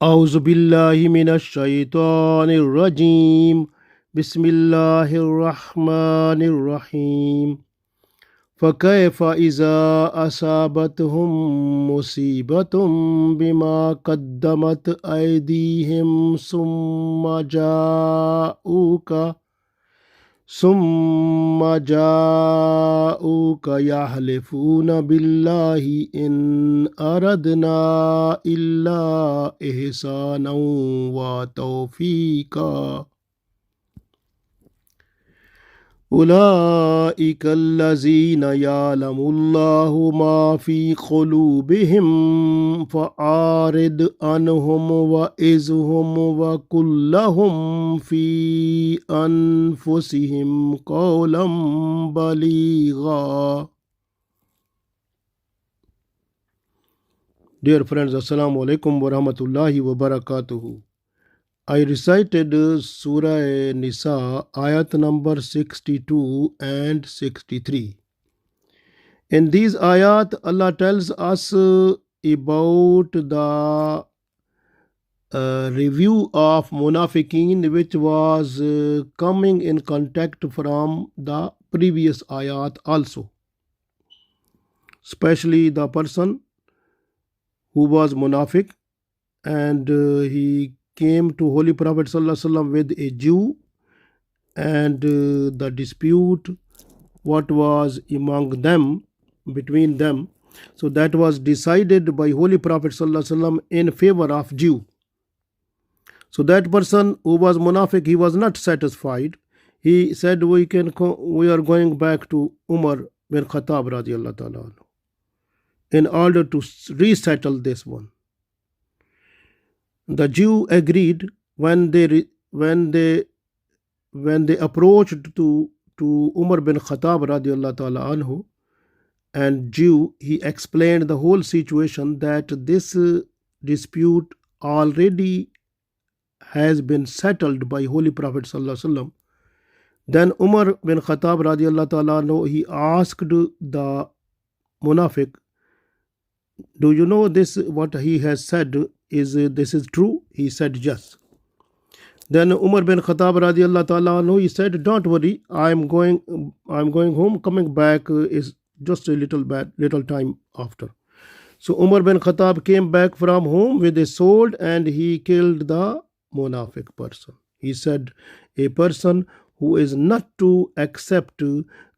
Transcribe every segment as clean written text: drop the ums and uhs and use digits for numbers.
أعوذ بالله من الشيطان الرجيم بسم الله الرحمن الرحيم فكيف إذا أصابتهم مصيبة بما قدمت أيديهم ثم جاءوك يحلفون بالله إن أردنا إلا إحسانا وتوفيقا أولئك الذين يعلم الله ما في قلوبهم فأعرض عنهم وعظهم وقل لهم في أنفسهم قولا بليغا. Dear friends, Assalamu alaikum wa rahmatullahi wa barakatuhu. I recited Surah An-Nisa Ayat number 62 and 63. In these ayat, Allah tells us about the review of munafiqeen, which was coming in contact from the previous ayat also. Especially the person who was munafiq and he came to Holy Prophet ﷺ with a Jew, and the dispute what was among them, between them, so that was decided by Holy Prophet ﷺ in favor of Jew. So that person who was munafiq, he was not satisfied. He said, we are going back to Umar bin Khattab radiallahu ta'ala in order to resettle this one. The Jew agreed when they approached to Umar bin Khattab radiallahu ta'ala anhu, and Jew, he explained the whole situation that this dispute already has been settled by Holy Prophet sallallahu alaihi wasallam. Then Umar bin Khattab radiallahu ta'ala anhu, he asked the munafiq, do you know this, what he has said, this is true? He said yes. Then Umar bin Khattab radiallahu ta'ala anhu, he said, don't worry, I'm going home, coming back is just a little time after. So Umar bin Khattab came back from home with a sword and he killed the munafiq person. He said, a person who is not to accept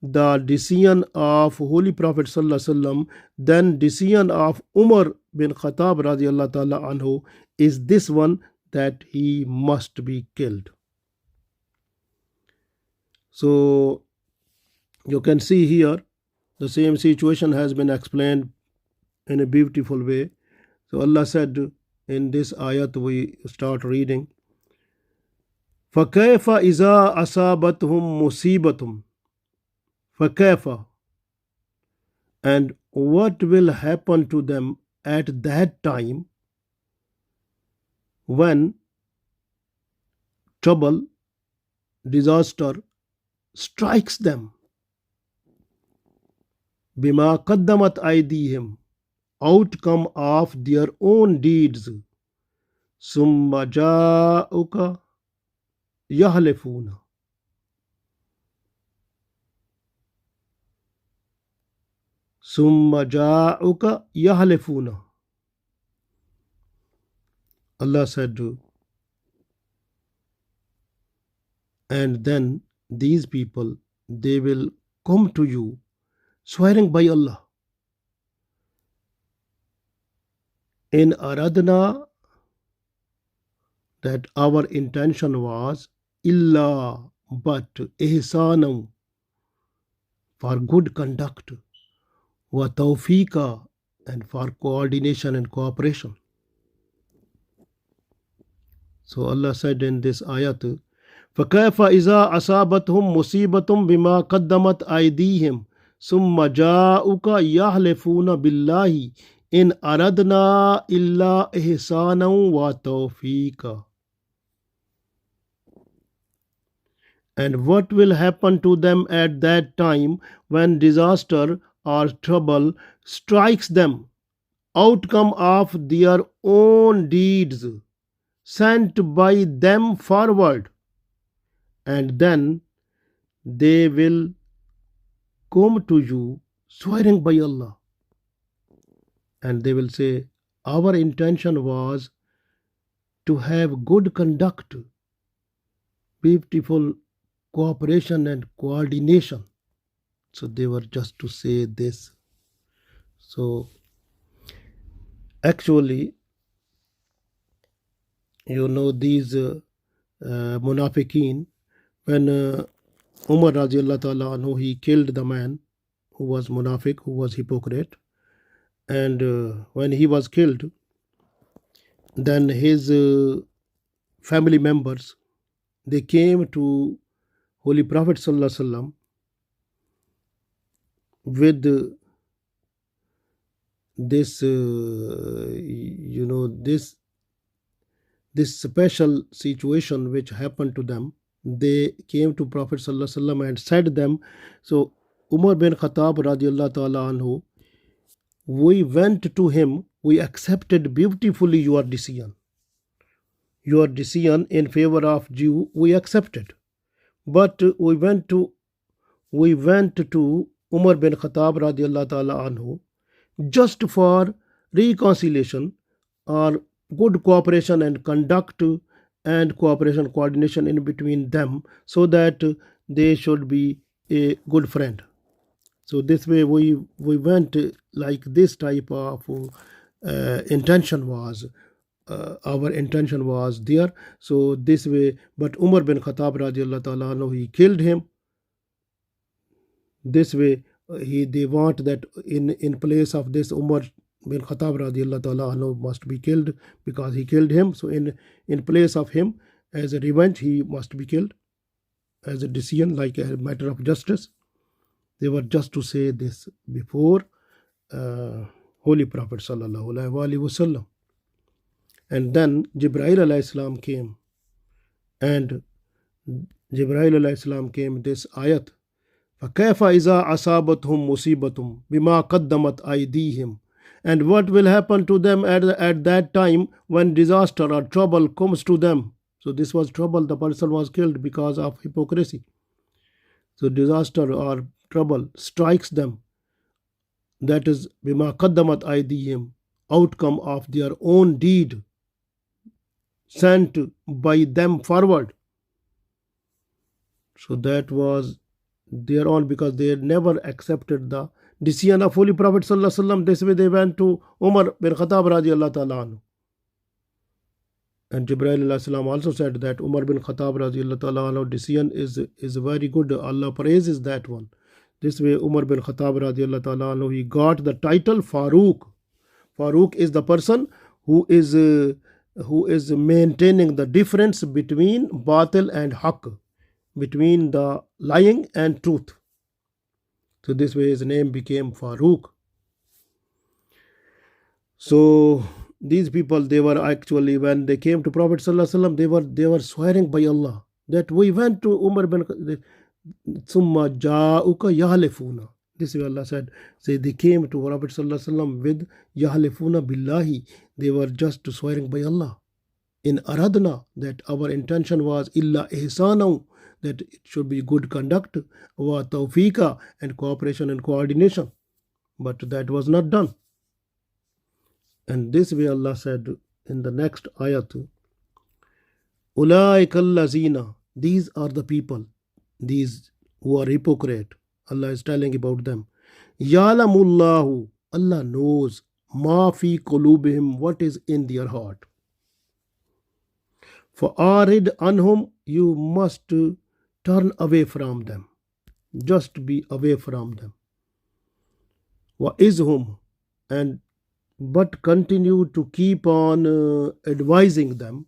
the decision of Holy Prophet sallallahu alaihi wasallam, then decision of Umar bin Khattab radiallahu ta'ala anhu is this one, that he must be killed. So you can see here the same situation has been explained in a beautiful way. So Allah said in this ayat, we start reading, فَكَيْفَ إِذَا أَصَابَتْهُمْ مُصِيبَةٌ فَكَيْفَ, and what will happen to them at that time when trouble, disaster strikes them. بِمَا قَدَّمَتْ أَيْدِيهِمْ, outcome of their own deeds. ثُمَّ جَاءُكَ يَحْلِفُونَ, ثُمَّ جَاءُكَ يَحْلِفُونَ. Allah said, and then these people, they will come to you swearing by Allah, in aradna, that our intention was illa, but ihsanam, for good conduct, wa tawfiqa, and for coordination and cooperation. So Allah said in this ayat, فَكَيْفَ إِذَا أَصَابَتْهُمْ مُصِيبَةٌ بِمَا قَدَّمَتْ أَيْدِيهِمْ ثُمَّ جَاءُوكَ يَحْلِفُونَ بِاللَّهِ إِنْ أَرَدْنَا إِلَّا إِحْسَانًا وَتَوْفِيقًا. And what will happen to them at that time when disaster or trouble strikes them, outcome of their own deeds. sent by them forward, and then they will come to you swearing by Allah, and they will say, our intention was to have good conduct, beautiful cooperation and coordination. So they were just to say this. So actually, these munafiqeen, when Umar radiallahu ta'ala anhu, he killed the man who was munafiq, who was hypocrite, and when he was killed, then his family members, they came to Holy Prophet sallallahu alaihi wasallam with this this special situation which happened to them. They came to Prophet sallallahu alaihi wasallam and said them, so Umar bin Khattab radiallahu ta'ala anhu, we went to him, we accepted beautifully your decision in favor of Jew, we accepted, but we went to Umar bin Khattab radiallahu ta'ala anhu just for reconciliation or good cooperation and conduct and cooperation coordination in between them, so that they should be a good friend. So this way we went like this type of intention was our intention was there. So this way, but Umar bin Khattab radiallahu ta'ala anhu, he killed him. This way they want that in place of this, Umar bin Khattab radiallahu ta'ala anhu must be killed because he killed him. So in place of him, as a revenge, he must be killed as a decision, like a matter of justice. They were just to say this before Holy Prophet sallallahu alaihi wasallam. And then Jibreel alayhi salam came, and Jibreel alayhi salam came this ayat, فَكَيْفَ إِذَا أَصَابَتْهُمْ مُصِيبَةٌ بِمَا قَدَّمَتْ أَيْدِيهِمْ, and what will happen to them at that time when disaster or trouble comes to them. So this was trouble, the person was killed because of hypocrisy. So disaster or trouble strikes them, that is بِمَا قَدَّمَتْ أَيْدِيهِمْ, outcome of their own deed sent by them forward. So that was their own, because they had never accepted the decision of Holy Prophet sallallahu alaihi wasallam. This way they went to Umar bin Khattab radiallahu ta'ala anhu. And Jibreel alayhi salam also said that Umar bin Khattab radiallahu ta'ala anhu decision is very good. Allah praises that one. This way Umar bin Khattab radiallahu ta'ala anhu, he got the title Farooq. Farooq is the person who is maintaining the difference between batil and haqq, between the lying and truth. So this way his name became Farooq. So these people, they were actually, when they came to Prophet sallallahu alaihi wasallam, they were swearing by Allah that we went to Umar bin Summa ja'uka yahlifuna. This way Allah said, say they came to Prophet sallallahu alaihi wasallam with yahlifuna billahi. They were just swearing by Allah. In aradna, that our intention was illa ihsana, that it should be good conduct, wa tawfiqa, and cooperation and coordination. But that was not done. And this way Allah said in the next ayat, Ulaika allazina, these are the people, these who are hypocrite. Allah is telling about them. Ya'lamullahu, Allah knows, ma fi qulubihim, what is in their heart. فَأَعْرِضْ anhum, you must turn away from them. Just be away from them. وَإِذْهُمْ, and but continue to keep on advising them.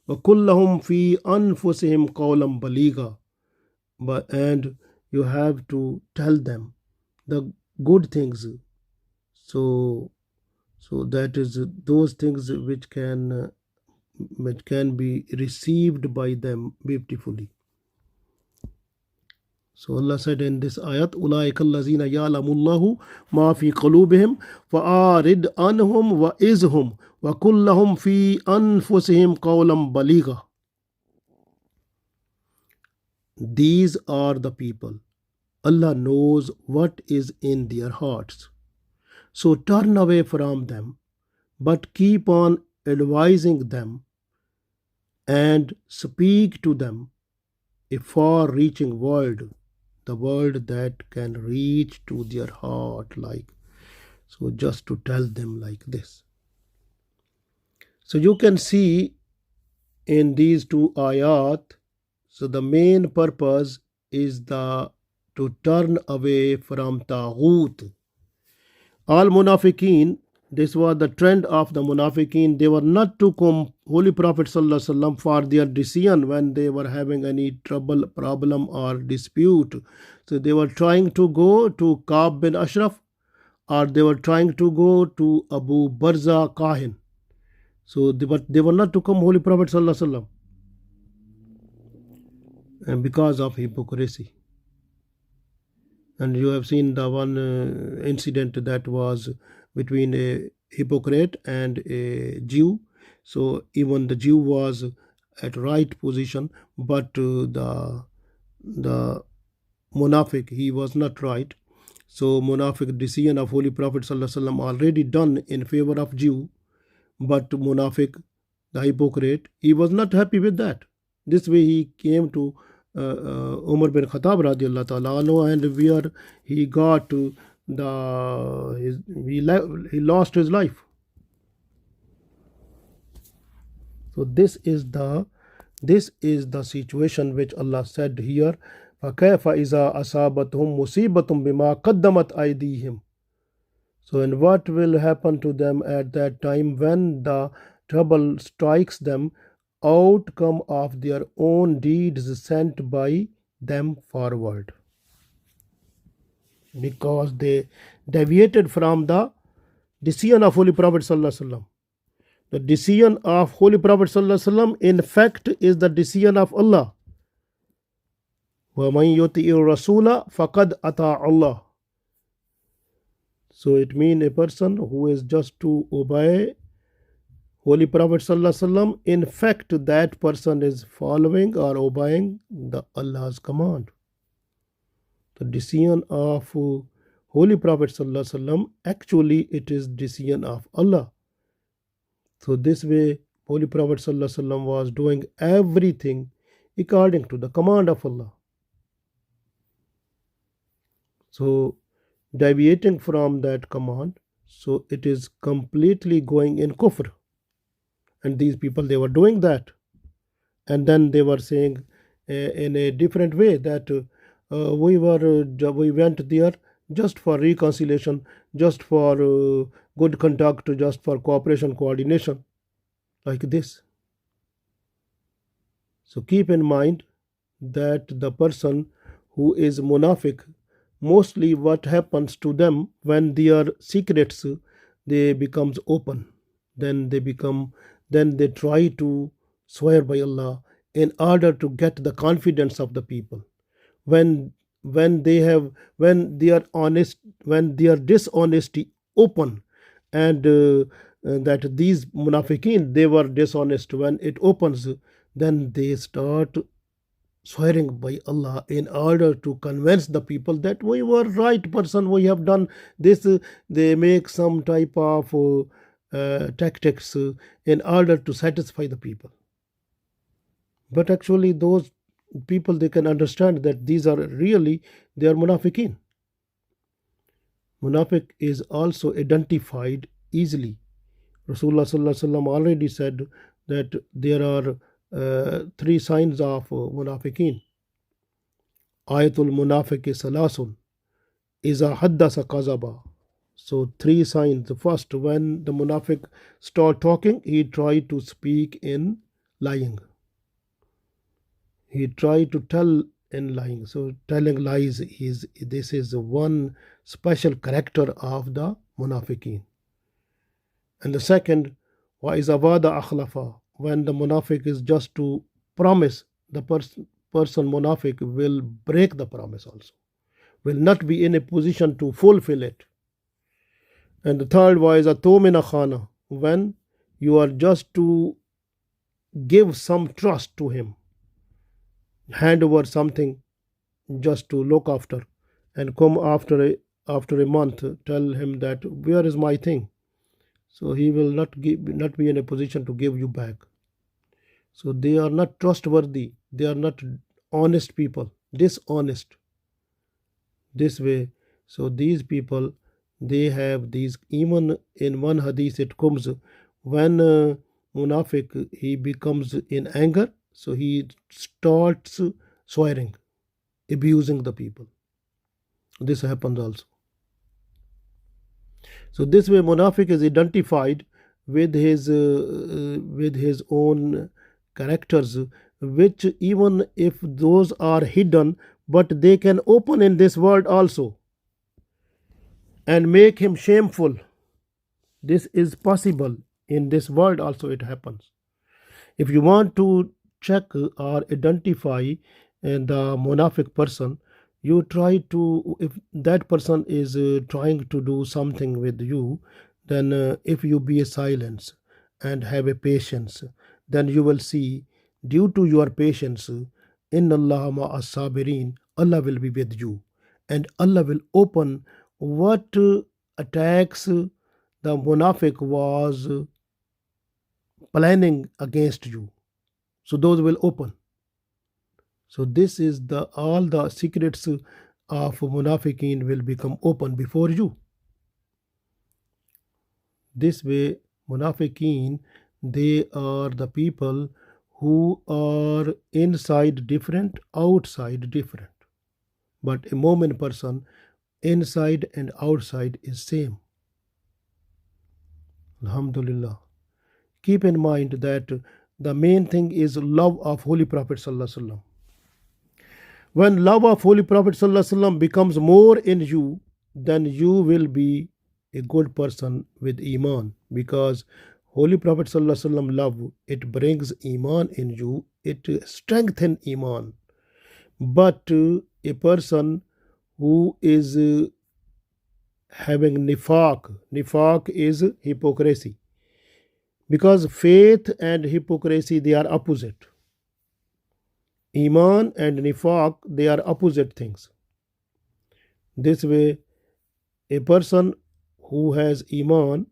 وَكُلَّهُمْ فِي أَنفُسِهِمْ قَوْلًا بَلِيغًا, and you have to tell them the good things. So that is those things which can be received by them beautifully. So Allah said in this ayat, أُولَٰئِكَ الَّذِينَ يَعْلَمُ اللَّهُ مَا فِي قُلُوبِهِمْ فَأَعْرِضْ عَنْهُمْ وَإِذْهُمْ وَقُلْ لَهُمْ فِي أَنفُسِهِمْ قَوْلًا بَلِيغًا. These are the people. Allah knows what is in their hearts. So turn away from them, but keep on advising them and speak to them a far reaching word, the word that can reach to their heart, like so, just to tell them like this. So you can see in these two ayat, so the main purpose is to turn away from Taghut. All munafiqeen, this was the trend of the munafiqeen. They were not to come Holy Prophet Sallallahu Alaihi Wasallam for their decision when they were having any trouble, problem or dispute. So they were trying to go to Ka'b bin Ashraf, or they were trying to go to Abu Barza Kahin. So they were not to come Holy Prophet Sallallahu Alaihi Wasallam, and because of hypocrisy. And you have seen the one incident that was between a hypocrite and a Jew. So even the Jew was at right position, but the Munafiq, he was not right. So Munafiq decision of Holy Prophet Sallallahu Alaihi Wasallam already done in favor of Jew, but Munafiq, the hypocrite, he was not happy with that. This way he came to Umar bin Khattab radiallahu ta'ala anhu, and where he got he lost his life. So this is the situation which Allah said here. فَكَيْفَ إِذَا أَصَابَتْهُمْ مُصِيبَةٌ بِمَا قَدَّمَتْ أَيْدِيهِمْ. So and what will happen to them at that time when the trouble strikes them, outcome of their own deeds sent by them forward, because they deviated from the decision of Holy Prophet Sallallahu Alaihi Wasallam. The decision of Holy Prophet Sallallahu Alaihi Wasallam in fact is the decision of Allah. وَمَنْ يُطِعِ الرَّسُولَ فَقَدْ أَطَاعَ اللَّهَ. So it means a person who is just to obey Holy Prophet Sallallahu Alaihi Wasallam, in fact that person is following or obeying the Allah's command. The decision of Holy Prophet Sallallahu Alaihi Wasallam, actually it is decision of Allah. So this way Holy Prophet Sallallahu Alaihi Wasallam was doing everything according to the command of Allah. So deviating from that command, so it is completely going in kufr. And these people, they were doing that, and then they were saying in a different way that we went there just for reconciliation, just for good conduct, just for cooperation, coordination, like this. So keep in mind that the person who is munafiq, mostly what happens to them when their secrets they becomes open, then they try to swear by Allah in order to get the confidence of the people. When their dishonesty open, and that these munafiqeen, they were dishonest, when it opens, then they start swearing by Allah in order to convince the people that we were right person, we have done this. They make some type of tactics in order to satisfy the people. But actually those people, they can understand that these are really, they are munafiqeen. Munafiq is also identified easily. Rasulullah Sallallahu Alaihi Wasallam already said that there are 3 signs of munafiqeen. Ayatul munafiqi salasun, iza haddasa qazaba. So 3 signs. The first, when the munafiq start talking, he try to speak in lying. He try to tell in lying. So telling lies this is one special character of the munafiqeen. And the second, wa iza wada akhlafa, when the munafiq is just to promise, the person munafiq will break the promise also, will not be in a position to fulfill it. And the third was a tomina khana, when you are just to give some trust to him, hand over something just to look after, and come after a month, tell him that where is my thing. So he will not be in a position to give you back. So they are not trustworthy, they are not honest people, dishonest this way. So these people, they have these, even in one hadith it comes, when munafiq he becomes in anger, so he starts swearing, abusing the people. This happens also. So this way munafiq is identified with his own characters, which even if those are hidden, but they can open in this world also and make him shameful. This is possible in this world also, it happens. If you want to check or identify the munafiq person, you try to, if that person is trying to do something with you, then if you be a silence and have a patience, then you will see, due to your patience, in Allah ma'as sabirin, Allah will be with you, and Allah will open what attacks the munafiq was planning against you. So those will open. So this is all the secrets of munafiqeen will become open before you. This way munafiqeen, they are the people who are inside different, outside different. But a mu'min person, inside and outside is same. Alhamdulillah. Keep in mind that the main thing is love of Holy Prophet Sallallahu Alaihi Wasallam. When love of Holy Prophet Sallallahu Alaihi Wasallam becomes more in you, then you will be a good person with Iman, because Holy Prophet Sallallahu Alaihi Wasallam love, it brings Iman in you, it strengthens Iman. But a person who is having nifaq is hypocrisy, because faith and hypocrisy, they are opposite. Iman and nifaq, they are opposite things. This way a person who has Iman,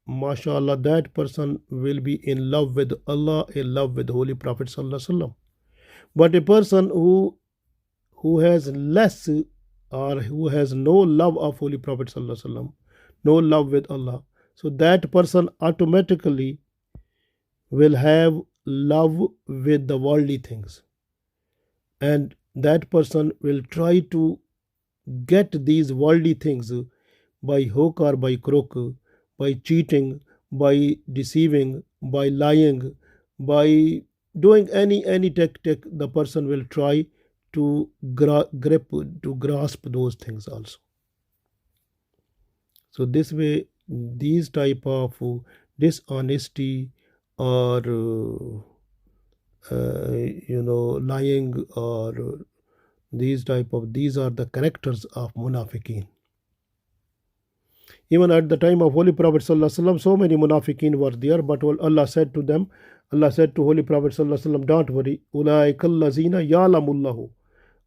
mashallah, that person will be in love with Allah, in love with Holy Prophet Sallallahu Alaihi Wasallam. But a person who has less, or who has no love of Holy Prophet Sallallahu Alaihi Wasallam, no love with Allah, so that person automatically will have love with the worldly things, and that person will try to get these worldly things by hook or by crook, by cheating, by deceiving, by lying, by doing any tactic. The person will try to grasp those things also. So this way, these type of dishonesty or lying, or these are the characters of munafiqeen. Even at the time of Holy Prophet Sallallahu Alaihi Wasallam, so many munafiqeen were there, but Allah said to Holy Prophet Sallallahu Alaihi Wasallam, don't worry, ulaikal lazina ya'lamullahu.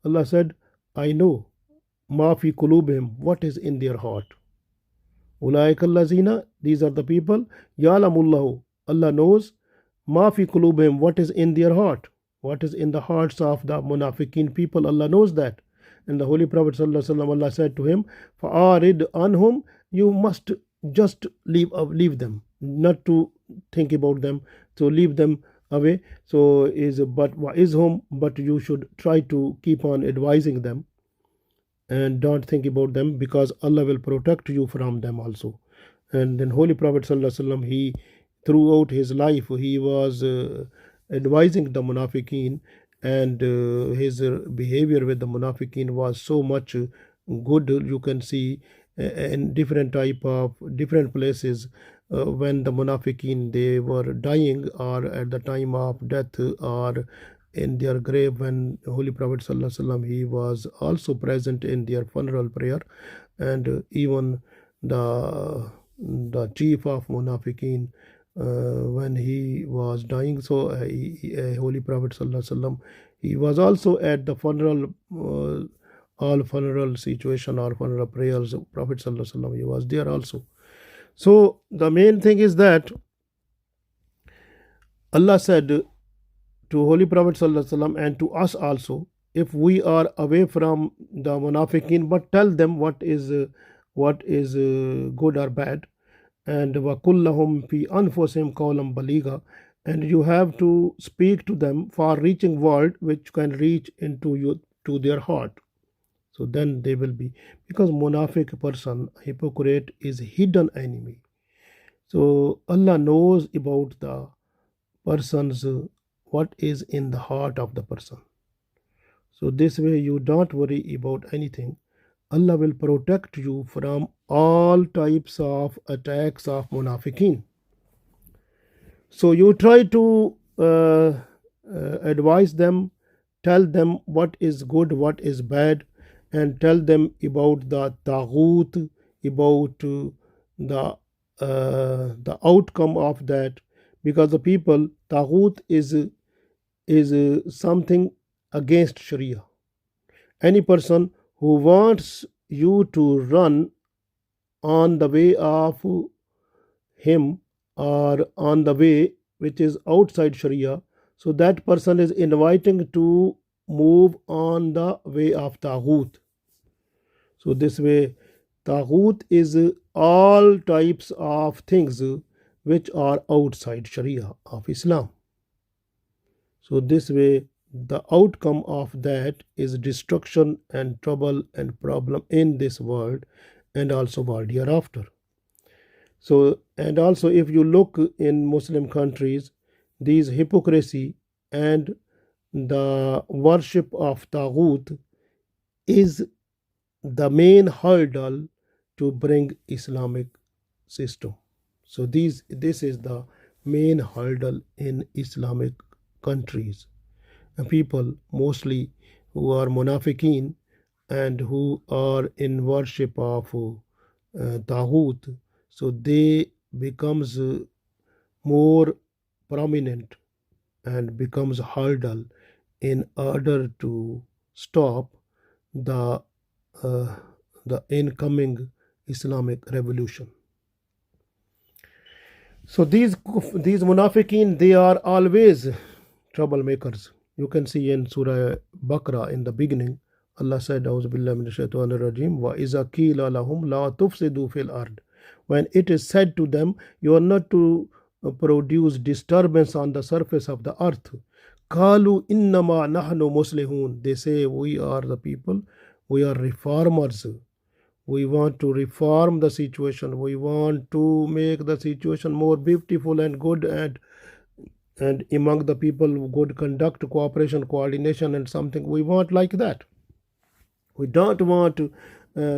Allah said, I know ma fi qulubihim, what is in their heart. Ulaikal lazina, these are the people, ya'lamullahu, Allah knows, ma fi qulubihim, what is in their heart, what is in the hearts of the munafiqeen people, Allah knows that. And the Holy Prophet Sallallahu Alaihi Wasallam, Allah said to him, fa'arid anhum, you must just leave them, not to think about them, so leave them away. So but you should try to keep on advising them, and don't think about them, because Allah will protect you from them also. And then Holy Prophet Sallallahu Alaihi Wasallam, he throughout his life, he was advising the munafiqeen, and his behavior with the munafiqeen was so much good. You can see in different places, when the munafiqeen, they were dying, or at the time of death, or in their grave when Holy Prophet Sallallahu Alaihi Wasallam, he was also present in their funeral prayer, and even the chief of Munafiqeen, when he was dying, so Holy Prophet Sallallahu Alaihi Wasallam, he was also at the funeral, all funeral situation or funeral prayers. Prophet Sallallahu Alaihi Wasallam, he was there also. So the main thing is that Allah said to Holy Prophet Sallallahu Alaihi Wasallam and to us also, if we are away from the munafiqeen, but tell them what is good or bad, and وَكُلَّهُمْ فِي أَنفُسِهِمْ قَوْلًا بَلِيغًا, and you have to speak to them far reaching word which can reach into you, to their heart. So then they will be, because munafiq person, hypocrite, is hidden enemy. So Allah knows about the person's what is in the heart of the person. So this way you don't worry about anything. Allah will protect you from all types of attacks of munafiqeen. So you try to advise them, tell them what is good, what is bad, and tell them about the taghut, about the outcome of that, because the people, taghut is something against Sharia. Any person who wants you to run on the way of him or on the way which is outside Sharia, so that person is inviting to move on the way of taghut. So this way, taghut is all types of things which are outside Sharia of Islam. So this way, the outcome of that is destruction and trouble and problem in this world and also world hereafter. So, and also if you look in Muslim countries, these hypocrisy and the worship of taghut is the main hurdle to bring Islamic system. So this is the main hurdle in Islamic countries. And people mostly who are munafiqeen and who are in worship of taghut, so they becomes more prominent and becomes hurdle in order to stop the incoming Islamic revolution. So these munafiqeen, they are always troublemakers. You can see in Surah Baqarah in the beginning, Allah said, "A'udhu billahi minash shaitanir rajim, wa iza qila lahum la tufsidu fil ard." When it is said to them, you are not to produce disturbance on the surface of the earth. Qalu innama nahnu muslihun. They say, we are the people, we are reformers. We want to reform the situation. We want to make the situation more beautiful and good, and among the people, good conduct, cooperation, coordination, and something. We want like that. We don't want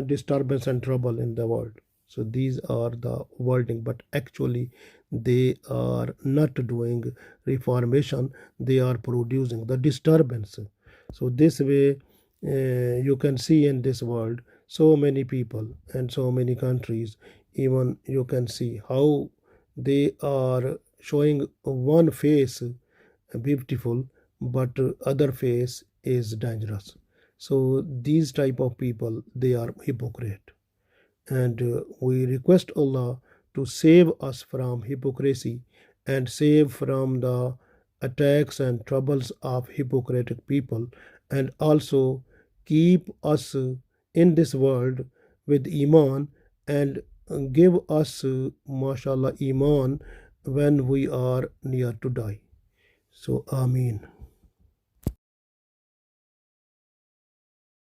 disturbance and trouble in the world. So these are the wording, but actually they are not doing reformation. They are producing the disturbance. So this way, you can see in this world so many people and so many countries, even you can see how they are showing one face beautiful, but other face is dangerous. So these type of people, they are hypocrite, and we request Allah to save us from hypocrisy and save from the attacks and troubles of hypocritic people, and also keep us in this world with iman, and give us mashallah iman when we are near to die. So Ameen.